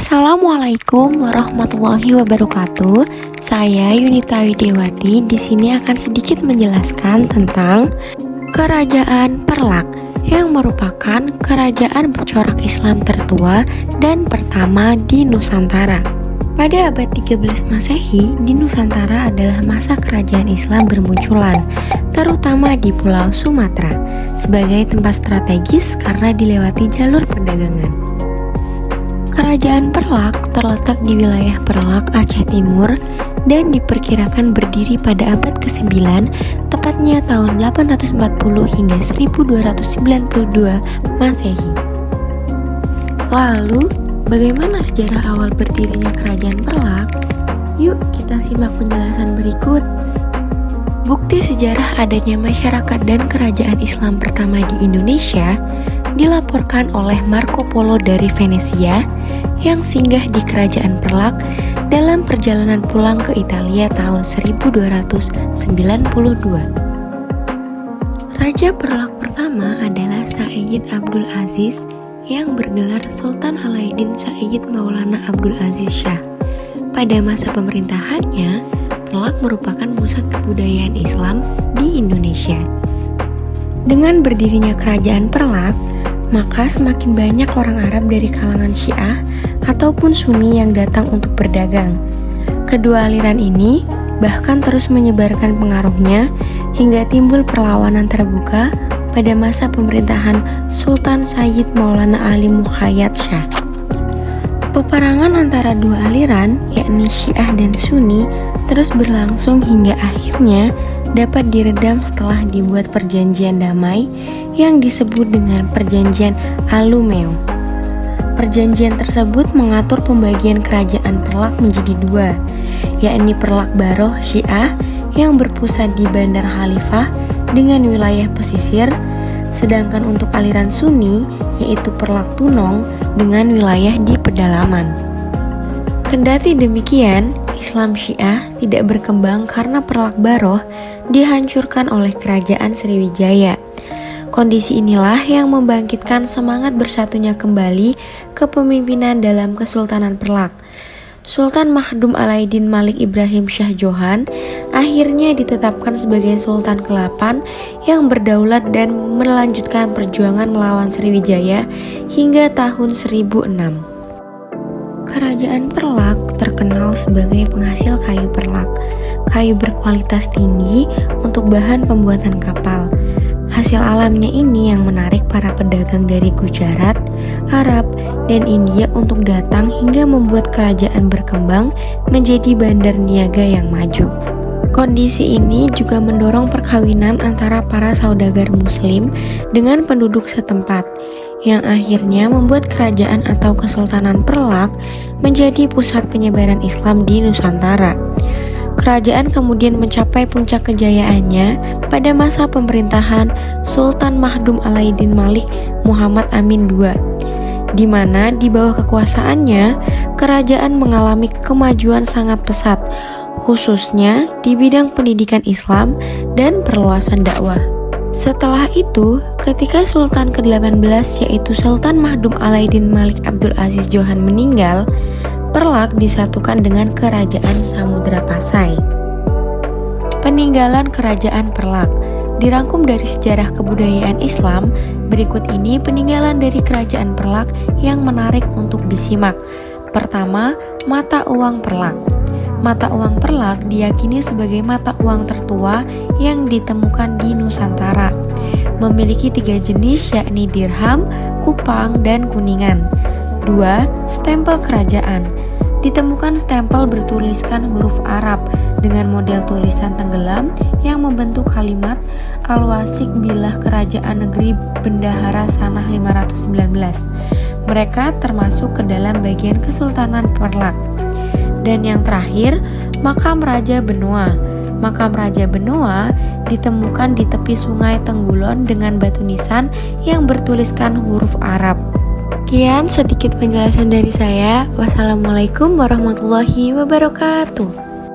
Assalamualaikum warahmatullahi wabarakatuh. Saya Yunita Widewati di sini akan sedikit menjelaskan tentang Kerajaan Perlak yang merupakan kerajaan bercorak Islam tertua dan pertama di Nusantara. Pada abad 13 Masehi, di Nusantara adalah masa kerajaan Islam bermunculan, terutama di Pulau Sumatera, sebagai tempat strategis karena dilewati jalur perdagangan. Kerajaan Perlak terletak di wilayah Perlak, Aceh Timur, dan diperkirakan berdiri pada abad ke-9, tepatnya tahun 840 hingga 1292 Masehi. Lalu, bagaimana sejarah awal berdirinya Kerajaan Perlak? Yuk kita simak penjelasan berikut. Bukti sejarah adanya masyarakat dan kerajaan Islam pertama di Indonesia dilaporkan oleh Marco Polo dari Venesia yang singgah di Kerajaan Perlak dalam perjalanan pulang ke Italia tahun 1292. Raja Perlak pertama adalah Sayyid Abdul Aziz yang bergelar Sultan Alauddin Sayyid Maulana Abdul Aziz Shah. Pada masa pemerintahannya, Perlak merupakan pusat kebudayaan Islam di Indonesia. Dengan berdirinya Kerajaan Perlak, maka semakin banyak orang Arab dari kalangan Syiah ataupun Sunni yang datang untuk berdagang. Kedua aliran ini bahkan terus menyebarkan pengaruhnya hingga timbul perlawanan terbuka pada masa pemerintahan Sultan Sayyid Maulana Ali Muqayyad Shah. Peperangan antara dua aliran, yakni Syiah dan Sunni, terus berlangsung hingga akhirnya dapat diredam setelah dibuat perjanjian damai yang disebut dengan Perjanjian Alumeo. Perjanjian tersebut mengatur pembagian kerajaan Perlak menjadi dua, yakni Perlak Baroh Syiah yang berpusat di Bandar Khalifah dengan wilayah pesisir, sedangkan untuk aliran Sunni yaitu Perlak Tunong dengan wilayah di pedalaman. Kendati demikian, Islam Syiah tidak berkembang karena Perlak Baroh dihancurkan oleh Kerajaan Sriwijaya. Kondisi inilah yang membangkitkan semangat bersatunya kembali kepemimpinan dalam Kesultanan Perlak. Sultan Mahdum Alauddin Malik Ibrahim Shah Johan akhirnya ditetapkan sebagai Sultan ke-8 yang berdaulat dan melanjutkan perjuangan melawan Sriwijaya hingga tahun 1006. Kerajaan Perlak terkenal sebagai penghasil kayu perlak, kayu berkualitas tinggi untuk bahan pembuatan kapal. Hasil alamnya ini yang menarik para pedagang dari Gujarat, Arab, dan India untuk datang hingga membuat kerajaan berkembang menjadi bandar niaga yang maju. Kondisi ini juga mendorong perkawinan antara para saudagar muslim dengan penduduk setempat, yang akhirnya membuat kerajaan atau Kesultanan Perlak menjadi pusat penyebaran Islam di Nusantara. Kerajaan kemudian mencapai puncak kejayaannya pada masa pemerintahan Sultan Mahdum Alauddin Malik Muhammad Amin II, di mana di bawah kekuasaannya, kerajaan mengalami kemajuan sangat pesat, khususnya di bidang pendidikan Islam dan perluasan dakwah. Setelah itu, ketika Sultan ke-18 yaitu Sultan Mahdum Alauddin Malik Abdul Aziz Johan meninggal, Perlak disatukan dengan Kerajaan Samudra Pasai. Peninggalan Kerajaan Perlak dirangkum dari sejarah kebudayaan Islam. Berikut ini peninggalan dari Kerajaan Perlak yang menarik untuk disimak. Pertama, mata uang Perlak. Mata uang Perlak diyakini sebagai mata uang tertua yang ditemukan di Nusantara. Memiliki 3 jenis yakni dirham, kupang, dan kuningan. 2. Stempel kerajaan. Ditemukan stempel bertuliskan huruf Arab dengan model tulisan tenggelam yang membentuk kalimat Al-Wasik Bilah Kerajaan Negeri Bendahara Sanah 519. Mereka termasuk ke dalam bagian Kesultanan Perlak. Dan yang terakhir, makam Raja Benoa. Makam Raja Benoa ditemukan di tepi sungai Tenggulon dengan batu nisan yang bertuliskan huruf Arab. Sekian sedikit penjelasan dari saya. Wassalamualaikum warahmatullahi wabarakatuh.